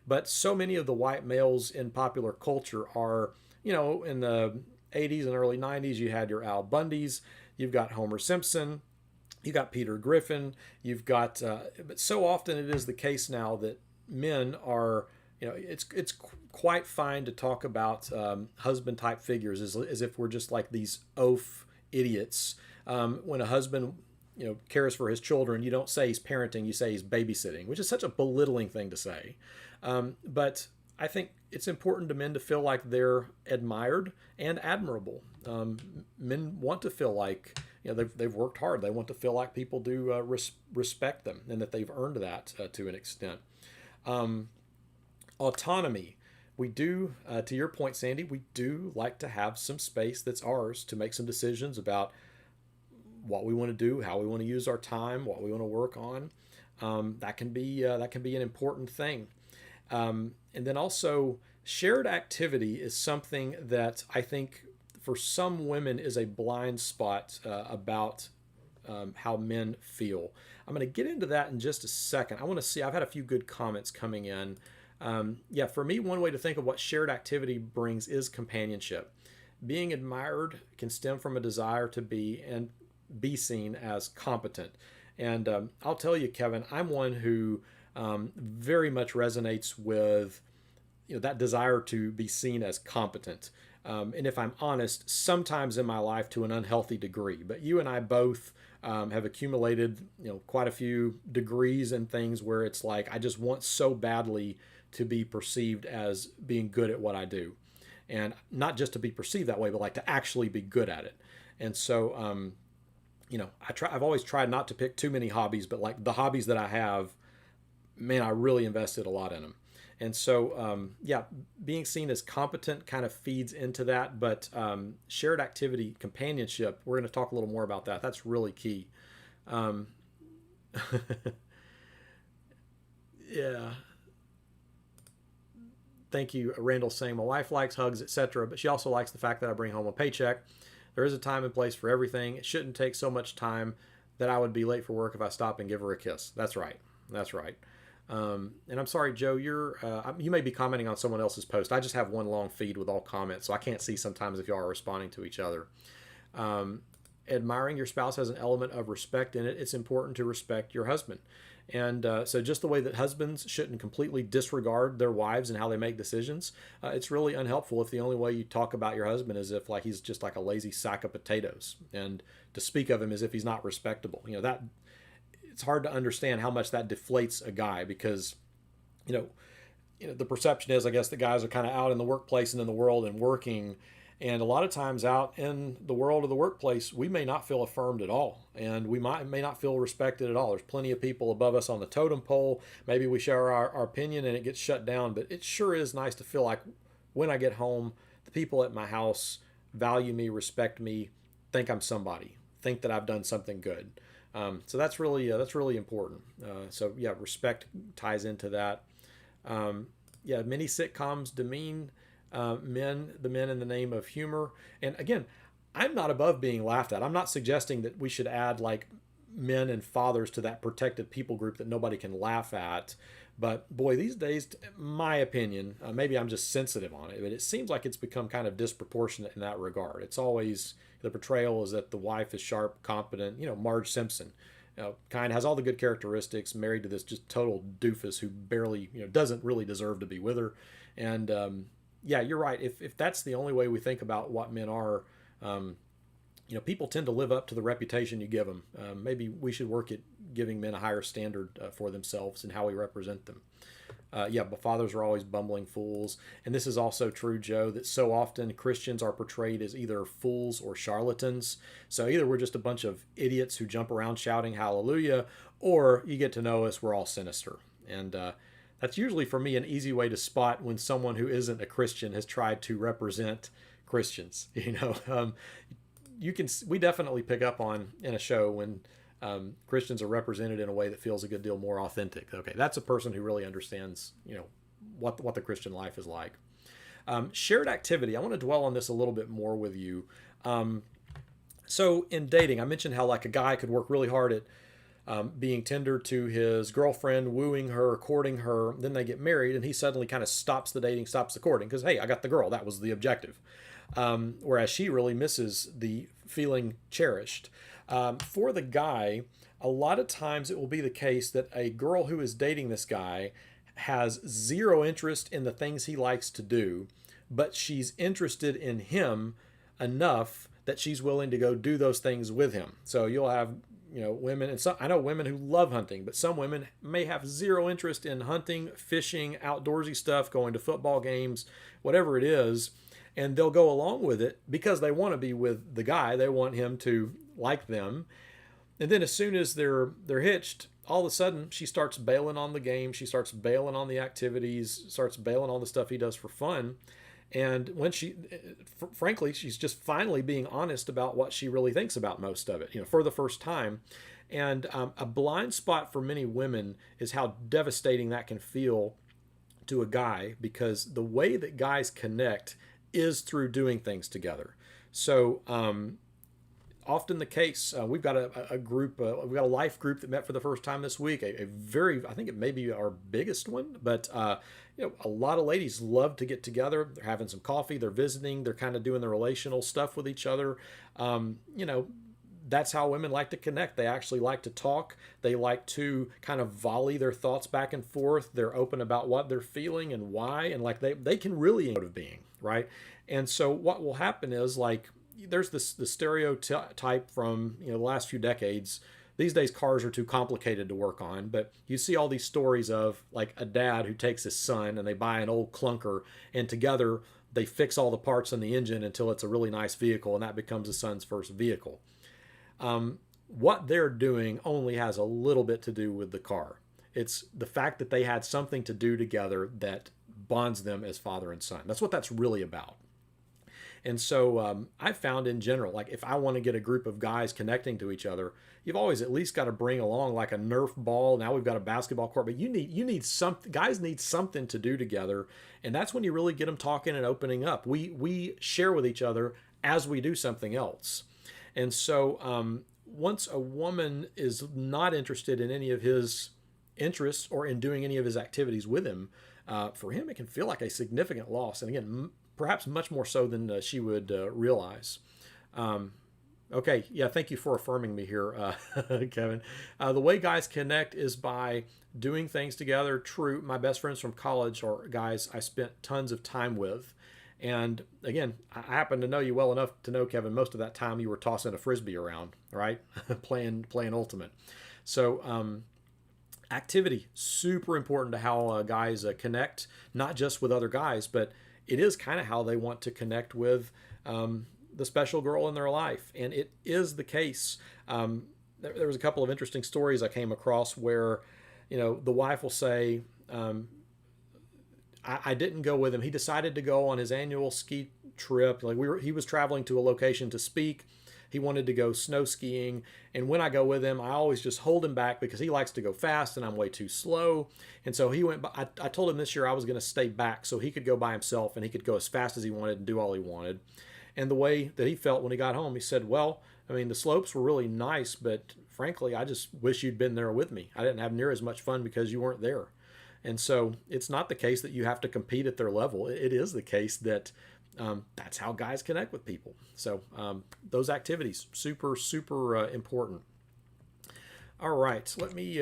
But so many of the white males in popular culture are, in the 80s and early 90s, you had your Al Bundys, you've got Homer Simpson, you got Peter Griffin, you've got, but so often it is the case now that men are, it's quite fine to talk about husband type figures as if we're just like these oaf idiots. When a husband, cares for his children, you don't say he's parenting, you say he's babysitting, which is such a belittling thing to say. But I think it's important to men to feel like they're admired and admirable. Men want to feel like they've worked hard. They want to feel like people do respect them and that they've earned that to an extent. Autonomy. We do, to your point, Sandy, we do like to have some space that's ours to make some decisions about what we want to do, how we want to use our time, what we want to work on. That can be an important thing. And then also, shared activity is something that I think for some women is a blind spot about how men feel. I'm going to get into that in just a second. I want to see, I've had a few good comments coming in. For me, one way to think of what shared activity brings is companionship. Being admired can stem from a desire to be seen as competent. And I'll tell you, Kevin, I'm one who very much resonates with that desire to be seen as competent. And if I'm honest, sometimes in my life to an unhealthy degree. But you and I both have accumulated quite a few degrees and things where it's like I just want so badly to be perceived as being good at what I do. And not just to be perceived that way, but like to actually be good at it. And so, I've always tried not to pick too many hobbies, but like the hobbies that I have, man, I really invested a lot in them. And so, being seen as competent kind of feeds into that. But shared activity, companionship, we're going to talk a little more about that. That's really key. Um, yeah. Thank you, Randall, saying my wife likes hugs, etc., but she also likes the fact that I bring home a paycheck. There is a time and place for everything. It shouldn't take so much time that I would be late for work if I stop and give her a kiss. That's right. That's right. And I'm sorry, Joe, you may be commenting on someone else's post. I just have one long feed with all comments, so I can't see sometimes if y'all are responding to each other. Admiring your spouse has an element of respect in it. It's important to respect your husband. And so just the way that husbands shouldn't completely disregard their wives and how they make decisions, it's really unhelpful if the only way you talk about your husband is if like he's just like a lazy sack of potatoes, and to speak of him as if he's not respectable. That it's hard to understand how much that deflates a guy, because the perception is, I guess, that guys are kind of out in the workplace and in the world and working. And a lot of times out in the world of the workplace, we may not feel affirmed at all. And we may not feel respected at all. There's plenty of people above us on the totem pole. Maybe we share our opinion and it gets shut down. But it sure is nice to feel like when I get home, the people at my house value me, respect me, think I'm somebody, think that I've done something good. So that's really important. Respect ties into that. Many sitcoms demean the men in the name of humor. And again, I'm not above being laughed at. I'm not suggesting that we should add like men and fathers to that protected people group that nobody can laugh at. But boy, these days, my opinion, maybe I'm just sensitive on it, but it seems like it's become kind of disproportionate in that regard. It's always, the portrayal is that the wife is sharp, competent, Marge Simpson. Kind of has all the good characteristics, married to this just total doofus who barely, doesn't really deserve to be with her. And you're right. If that's the only way we think about what men are, people tend to live up to the reputation you give them. Maybe we should work at giving men a higher standard for themselves and how we represent them. But fathers are always bumbling fools. And this is also true, Joe, that so often Christians are portrayed as either fools or charlatans. So either we're just a bunch of idiots who jump around shouting hallelujah, or you get to know us, we're all sinister. And that's usually, for me, an easy way to spot when someone who isn't a Christian has tried to represent Christians. We definitely pick up on in a show when Christians are represented in a way that feels a good deal more authentic. Okay, that's a person who really understands, what the Christian life is like. Shared activity. I want to dwell on this a little bit more with you. So in dating, I mentioned how like a guy could work really hard at being tender to his girlfriend, wooing her, courting her. Then they get married, and he suddenly kind of stops the dating, stops the courting, because, hey, I got the girl. That was the objective. Whereas she really misses the feeling cherished. For the guy, a lot of times it will be the case that a girl who is dating this guy has zero interest in the things he likes to do, but she's interested in him enough that she's willing to go do those things with him. So you'll have women, and I know women who love hunting, but some women may have zero interest in hunting, fishing, outdoorsy stuff, going to football games, whatever it is, and they'll go along with it because they want to be with the guy. They want him to like them. And then as soon as they're hitched, all of a sudden she starts bailing on the game, she starts bailing on the activities, starts bailing on the stuff he does for fun. And when frankly, she's just finally being honest about what she really thinks about most of it, for the first time. And a blind spot for many women is how devastating that can feel to a guy, because the way that guys connect is through doing things together. So often the case, we've got a group, we've got a life group that met for the first time this week, a very, I think it may be our biggest one, but a lot of ladies love to get together. They're having some coffee, they're visiting, they're kind of doing the relational stuff with each other. That's how women like to connect. They actually like to talk. They like to kind of volley their thoughts back and forth. They're open about what they're feeling and why, and like they can really of being, right? And so what will happen is, like, there's the stereotype from the last few decades these days cars are too complicated to work on, but you see all these stories of like a dad who takes his son and they buy an old clunker, and together they fix all the parts on the engine until it's a really nice vehicle, and that becomes the son's first vehicle. What they're doing only has a little bit to do with the car. It's the fact that they had something to do together that bonds them as father and son. That's what that's really about. And so I found in general, like if I want to get a group of guys connecting to each other, you've always at least got to bring along like a Nerf ball. Now we've got a basketball court, but you need something. Guys need something to do together, and that's when you really get them talking and opening up. We share with each other as we do something else. And so once a woman is not interested in any of his interests or in doing any of his activities with him, for him it can feel like a significant loss. And again, perhaps much more so than she would realize. Okay, yeah, thank you for affirming me here, Kevin. The way guys connect is by doing things together. True, my best friends from college are guys I spent tons of time with. And again, I happen to know you well enough to know, Kevin, most of that time you were tossing a Frisbee around, right? playing Ultimate. So activity, super important to how guys connect, not just with other guys, but it is kind of how they want to connect with the special girl in their life. And it is the case. There was a couple of interesting stories I came across where, the wife will say, I didn't go with him. He decided to go on his annual ski trip. He was traveling to a location to speak. He wanted to go snow skiing. And when I go with him, I always just hold him back because he likes to go fast and I'm way too slow. And so he went, I told him this year I was going to stay back so he could go by himself and he could go as fast as he wanted and do all he wanted. And the way that he felt when he got home, he said, well, I mean, the slopes were really nice, but frankly, I just wish you'd been there with me. I didn't have near as much fun because you weren't there. And so it's not the case that you have to compete at their level. It is the case that that's how guys connect with people. So those activities, super, super important. All right, let me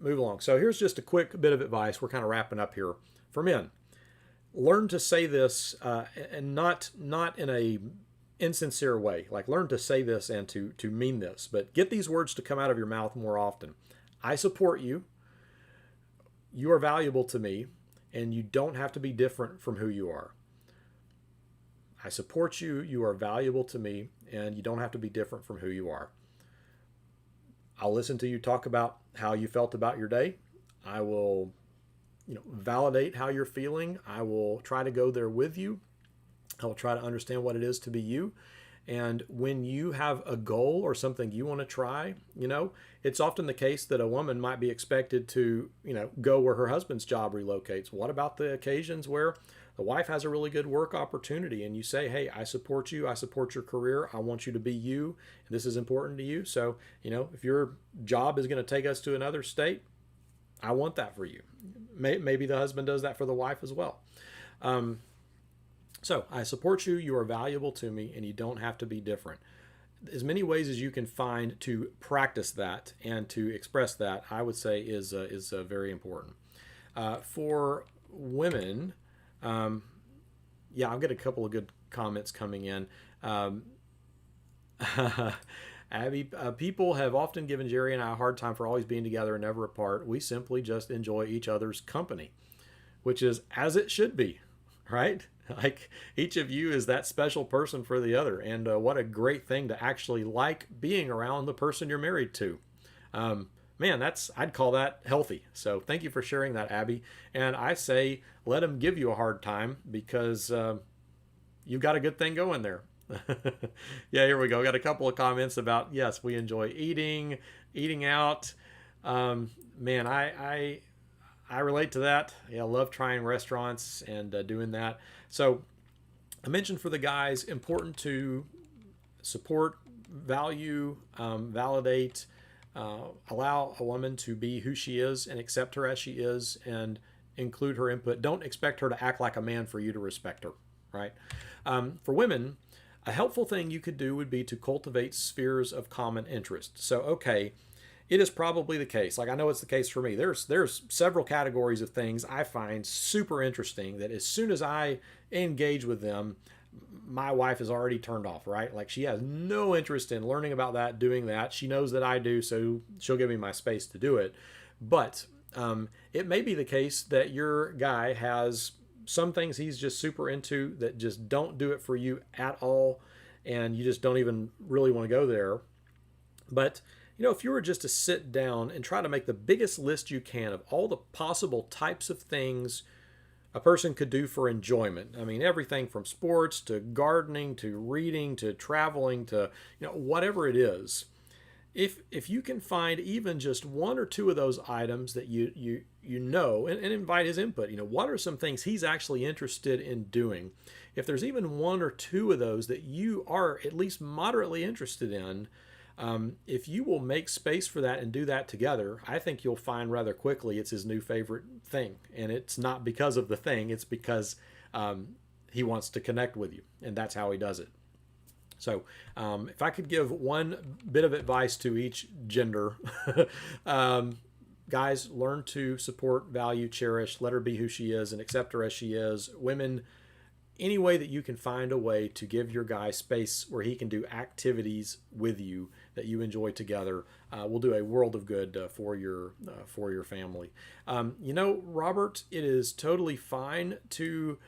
move along. So here's just a quick bit of advice. We're kind of wrapping up here. For men, learn to say this and not in a insincere way. Like learn to say this and to mean this. But get these words to come out of your mouth more often. I support you. You are valuable to me, and you don't have to be different from who you are. I support you. You are valuable to me, and you don't have to be different from who you are. I'll listen to you talk about how you felt about your day. I will, validate how you're feeling. I will try to go there with you. I will try to understand what it is to be you. And when you have a goal or something you want to try, it's often the case that a woman might be expected to, go where her husband's job relocates. What about the occasions where the wife has a really good work opportunity and you say, hey, I support you. I support your career. I want you to be you. This is important to you. So, if your job is going to take us to another state, I want that for you. Maybe the husband does that for the wife as well. So I support you, you are valuable to me, and you don't have to be different. As many ways as you can find to practice that and to express that, I would say is very important. For women, I've got a couple of good comments coming in. Abby, people have often given Jerry and I a hard time for always being together and never apart. We simply just enjoy each other's company, which is as it should be, right? Like each of you is that special person for the other. And what a great thing to actually like being around the person you're married to. I'd call that healthy. So thank you for sharing that, Abby. And I say, let them give you a hard time because you've got a good thing going there. Yeah, here we go. Got a couple of comments about, yes, we enjoy eating out. I relate to that. Yeah, I love trying restaurants and doing that. So I mentioned for the guys, important to support, value, validate, allow a woman to be who she is and accept her as she is and include her input. Don't expect her to act like a man for you to respect her, right? For women, a helpful thing you could do would be to cultivate spheres of common interest. So, okay, it is probably the case. Like I know it's the case for me. There's several categories of things I find super interesting that as soon as I engage with them, my wife is already turned off, right? Like she has no interest in learning about that, doing that. She knows that I do, so she'll give me my space to do it. But it may be the case that your guy has some things he's just super into that just don't do it for you at all, and you just don't even really want to go there. But if you were just to sit down and try to make the biggest list you can of all the possible types of things a person could do for enjoyment. I mean, everything from sports to gardening to reading to traveling to whatever it is. If you can find even just one or two of those items that and invite his input. What are some things he's actually interested in doing? If there's even one or two of those that you are at least moderately interested in, if you will make space for that and do that together, I think you'll find rather quickly it's his new favorite thing. And it's not because of the thing, it's because he wants to connect with you. And that's how he does it. So if I could give one bit of advice to each gender, guys, learn to support, value, cherish, let her be who she is and accept her as she is. Women, any way that you can find a way to give your guy space where he can do activities with you that you enjoy together will do a world of good for your family. Robert, it is totally fine to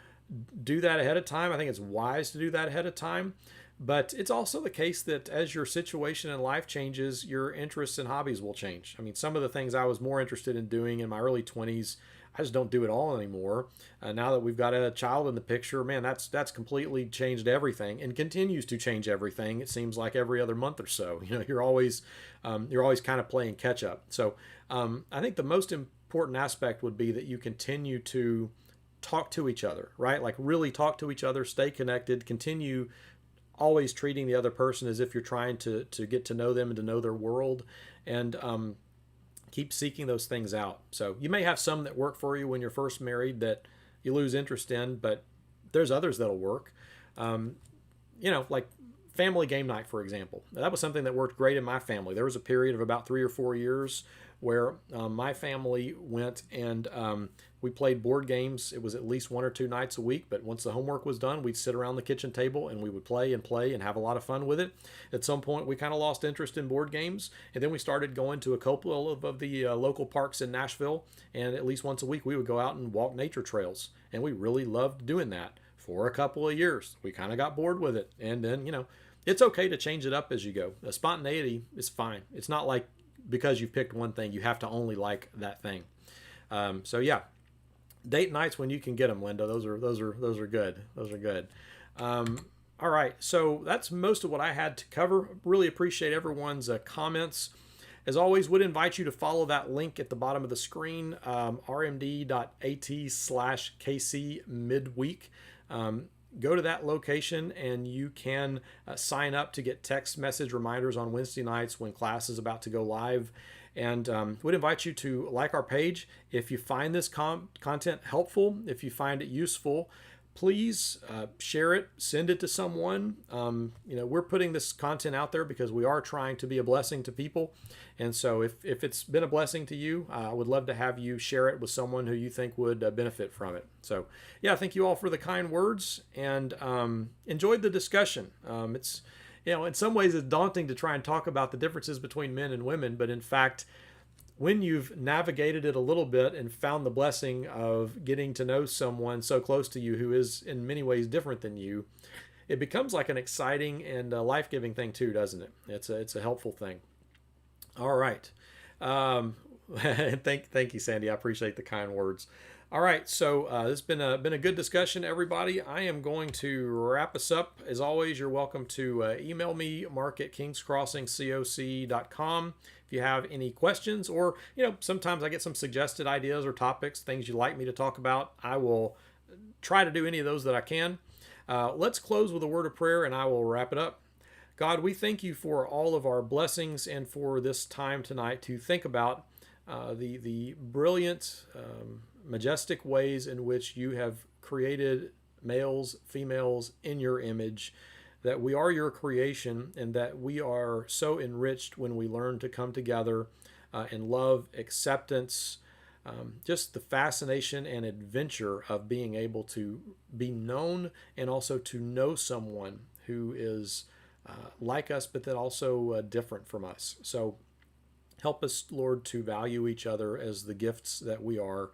do that ahead of time. I think it's wise to do that ahead of time. But it's also the case that as your situation in life changes, your interests and hobbies will change. I mean, some of the things I was more interested in doing in my early 20s, I just don't do it all anymore. Now that we've got a child in the picture, man, that's completely changed everything and continues to change everything. It seems like every other month or so. You're always kind of playing catch up. So I think the most important aspect would be that you continue to talk to each other, right? Like really talk to each other, stay connected, continue always treating the other person as if you're trying to get to know them and to know their world, and keep seeking those things out. So you may have some that work for you when you're first married that you lose interest in, but there's others that'll work. Like family game night, for example. That was something that worked great in my family. There was a period of about 3 or 4 years where my family went and we played board games. It was at least 1 or 2 nights a week, but once the homework was done, we'd sit around the kitchen table and we would play and have a lot of fun with it. At some point, we kind of lost interest in board games, and then we started going to a couple of the local parks in Nashville, and at least once a week, we would go out and walk nature trails, and we really loved doing that for a couple of years. We kind of got bored with it, and then, it's okay to change it up as you go. The spontaneity is fine. It's not like because you've picked one thing, you have to only like that thing. So yeah, date nights when you can get them, Linda. Those are good. Those are good. All right, so that's most of what I had to cover. Really appreciate everyone's comments. As always, would invite you to follow that link at the bottom of the screen, rmd.at/KC midweek. Go to that location and you can sign up to get text message reminders on Wednesday nights when class is about to go live. And would invite you to like our page. If you find this content helpful, if you find it useful, please share it, send it to someone. We're putting this content out there because we are trying to be a blessing to people. And so if it's been a blessing to you, I would love to have you share it with someone who you think would benefit from it. So yeah, thank you all for the kind words, and enjoyed the discussion. It's, in some ways it's daunting to try and talk about the differences between men and women, but in fact, when you've navigated it a little bit and found the blessing of getting to know someone so close to you who is in many ways different than you, it becomes like an exciting and life-giving thing too, doesn't it? It's a helpful thing. All right. Thank you, Sandy. I appreciate the kind words. All right, so this has been a good discussion, everybody. I am going to wrap us up. As always, you're welcome to email me, mark@kingscrossingcoc.com, if you have any questions, or sometimes I get some suggested ideas or topics, things you'd like me to talk about. I will try to do any of those that I can. Let's close with a word of prayer, and I will wrap it up. God, we thank you for all of our blessings and for this time tonight to think about the brilliant, majestic ways in which you have created males, females in your image, that we are your creation, and that we are so enriched when we learn to come together in love, acceptance, just the fascination and adventure of being able to be known and also to know someone who is like us, but that also different from us. So help us, Lord, to value each other as the gifts that we are,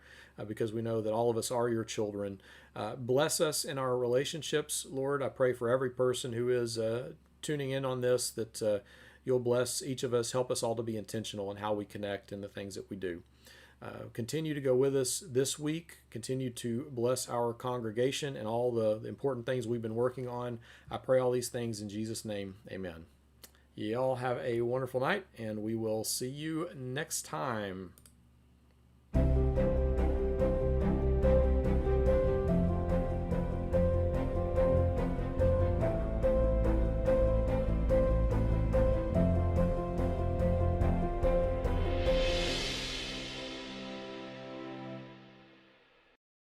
because we know that all of us are your children. Bless us in our relationships, Lord. I pray for every person who is tuning in on this, that you'll bless each of us. Help us all to be intentional in how we connect and the things that we do. Continue to go with us this week. Continue to bless our congregation and all the important things we've been working on. I pray all these things in Jesus' name. Amen. You all have a wonderful night, and we will see you next time.